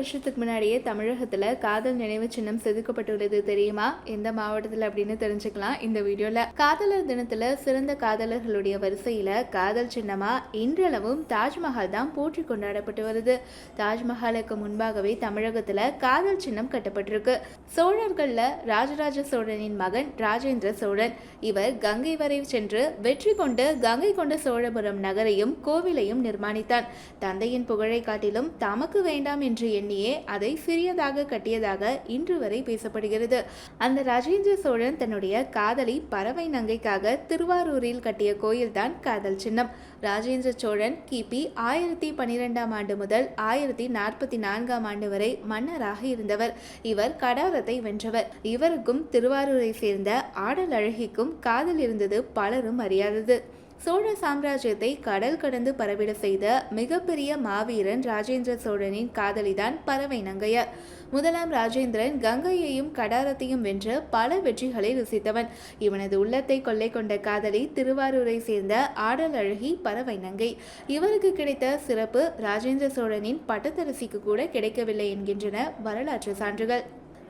வருஷத்துக்கு முன்னாடியே தமிழகத்துல காதல் நினைவு சின்னம் செதுக்கப்பட்டுள்ளது தெரியுமா? எந்த மாவட்டத்தில் அப்படின்னு தெரிஞ்சுக்கலாம் இந்த வீடியோல. காதலர் தினத்துல சிறந்த காதலர்களுடைய வரிசையில காதல் சின்னமா இன்றளவும் தாஜ்மஹால் தான் போற்றி கொண்டாடப்பட்டு வருது. தாஜ்மஹாலுக்கு முன்பாகவே தமிழகத்துல காதல் சின்னம் கட்டப்பட்டிருக்கு. சோழர்கள்ல ராஜராஜ சோழனின் மகன் ராஜேந்திர சோழன். இவர் கங்கை வரை சென்று வெற்றி கொண்டு கங்கை கொண்ட சோழபுரம் நகரையும் கோவிலையும் நிர்மாணித்தான். தந்தையின் புகழை காட்டிலும் தமக்கு வேண்டாம் என்று எண்ணியே அதை சிறியதாக கட்டியதாக இன்று வரை பேசப்படுகிறது. அந்த ராஜேந்திர சோழன் தன்னுடைய காதலி பறவை நங்கைக்காக திருவாரூரில் கட்டிய கோயில்தான் காதல் சின்னம். ராஜேந்திர சோழன் கிபி 1012 ஆண்டு முதல் 1044 ஆண்டு வரை மன்னராக இருந்தவர். இவர் கடாரத்தை வென்றவர். இவருக்கும் திருவாரூரை சேர்ந்த ஆடல் அழகிக்கும் காதல் இருந்தது பலரும் அறியாதது. சோழ சாம்ராஜ்யத்தை கடல் கடந்து பரவிட செய்த மிகப்பெரிய மாவீரன் ராஜேந்திர சோழனின் காதலிதான் பறவை நங்கையார். முதலாம் ராஜேந்திரன் கங்கையையும் கடாரத்தையும் வென்று பல வெற்றிகளை ருசித்தவன். இவனது உள்ளத்தை கொள்ளை கொண்ட காதலி திருவாரூரை சேர்ந்த ஆடல் அழகி பறவை நங்கை. இவருக்கு கிடைத்த சிறப்பு ராஜேந்திர சோழனின் பட்டத்தரசிக்கு கூட கிடைக்கவில்லை என்கின்றன வரலாற்று சான்றுகள்.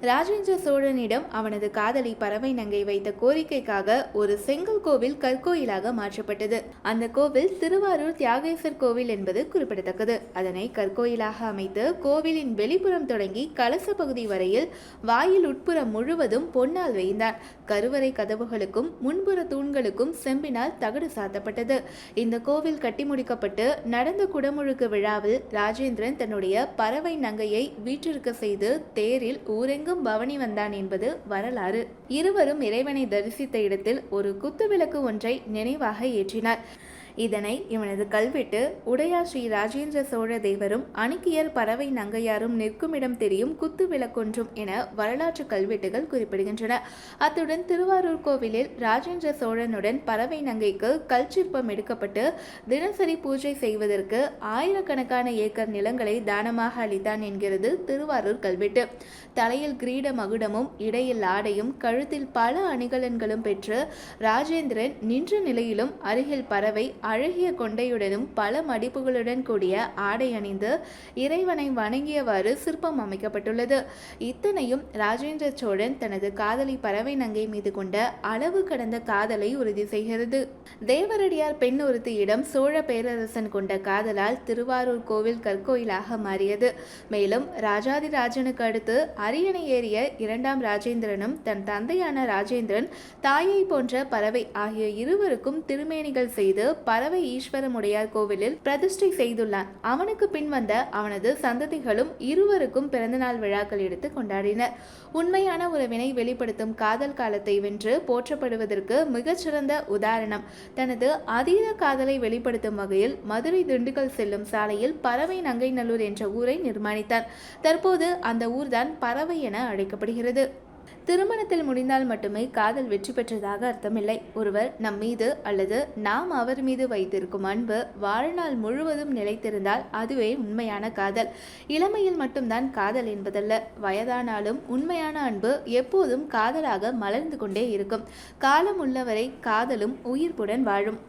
ராஜேந்திர சோழனிடம் அவனது காதலி பறவை நங்கை வைத்த கோரிக்கைக்காக ஒரு செங்கல் கோவில் கற்கோயிலாக மாற்றப்பட்டது. அந்த கோவில் திருவாரூர் தியாகேசர் கோவில் என்பது குறிப்பிடத்தக்கது. அதனை கற்கோயிலாக அமைத்து கோவிலின் வெளிப்புறம் தொடங்கி கலச பகுதி வரையில் வாயில் உட்புறம் முழுவதும் பொன்னால் வேய்ந்தான். கருவறை கதவுகளுக்கும் முன்புற தூண்களுக்கும் செம்பினால் தகடு சாத்தப்பட்டது. இந்த கோவில் கட்டி முடிக்கப்பட்டு நடந்த குடமுழுக்கு விழாவில் ராஜேந்திரன் தன்னுடைய பறவை நங்கையை வீற்றிருக்க செய்து தேரில் ஊரெங்கும் பவனி வந்தான் என்பது வரலாறு. இருவரும் இறைவனை தரிசித்த இடத்தில் ஒரு குத்துவிளக்கு ஒன்றை நினைவாக ஏற்றினார். இதனை இவனது கல்வெட்டு உடையார் ஸ்ரீ ராஜேந்திர சோழ தேவரும் அணுக்கியர் பறவை நங்கையாரும் நிற்குமிடம் தெரியும் குத்து விளக்கொன்றும் என வரலாற்று கல்வெட்டுகள் குறிப்பிடுகின்றன. அத்துடன் திருவாரூர் கோவிலில் ராஜேந்திர சோழனுடன் பறவை நங்கைக்கு கல் சிற்பம் எடுக்கப்பட்டு தினசரி பூஜை செய்வதற்கு ஆயிரக்கணக்கான ஏக்கர் நிலங்களை தானமாக அளித்தான் என்கிறது திருவாரூர் கல்வெட்டு. தலையில் கிரீட மகுடமும் இடையில் ஆடையும் கழுத்தில் பல அணிகலன்களும் பெற்று ராஜேந்திரன் நின்ற நிலையிலும் அருகில் பறவை அழகிய கொண்டையுடனும் பல மடிப்புகளுடன் கூடிய ஆடை அணிந்து இறைவனை வணங்கியவாறு சிற்பம் அமைக்கப்பட்டுள்ளது. இத்தனையும் ராஜேந்திர சோழன் தனது காதலி பறவை நங்கை மீது கொண்ட அளவு கடந்த காதலை உறுதி செய்கிறது. தேவரடியார் பெண் ஒருத்தியிடம் சோழ பேரரசன் கொண்ட காதலால் திருவாரூர் கோவில் கற்கோயிலாக மாறியது. மேலும் ராஜாதிராஜனுக்கு அடுத்து அரியணை ஏறிய இரண்டாம் ராஜேந்திரனும் தன் தந்தையான ராஜேந்திரன் தாயை போன்ற பறவை ஆகிய இருவருக்கும் திருமேனிகள் செய்து பறவை ஈஸ்வரமுடையார் கோவிலில் பிரதிஷ்டை செய்துள்ளான். அவனுக்கு பின் வந்த அவனது சந்ததிகளும் இருவருக்கும் பிறந்தநாள் விழாக்கள் எடுத்து கொண்டாடினர். உண்மையான உறவினை வெளிப்படுத்தும் காதல் காலத்தை வென்று போற்றப்படுவதற்கு மிகச்சிறந்த உதாரணம். தனது அதீத காதலை வெளிப்படுத்தும் வகையில் மதுரை திண்டுக்கல் செல்லும் சாலையில் பறவை நங்கைநல்லூர் என்ற ஊரை நிர்மாணித்தார். தற்போது அந்த ஊர்தான் பறவை என அழைக்கப்படுகிறது. திருமணத்தில் முடிந்தால் மட்டுமே காதல் வெற்றி பெற்றதாக அர்த்தமில்லை. ஒருவர் நம் மீது அல்லது நாம் அவர் மீது வைத்திருக்கும் அன்பு வாழ்நாள் முழுவதும் நிலைத்திருந்தால் அதுவே உண்மையான காதல். இளமையில் மட்டும்தான் காதல் என்பதல்ல, வயதானாலும் உண்மையான அன்பு எப்போதும் காதலாக மலர்ந்து கொண்டே இருக்கும். காலம் உள்ளவரை காதலும் உயிர்ப்புடன் வாழும்.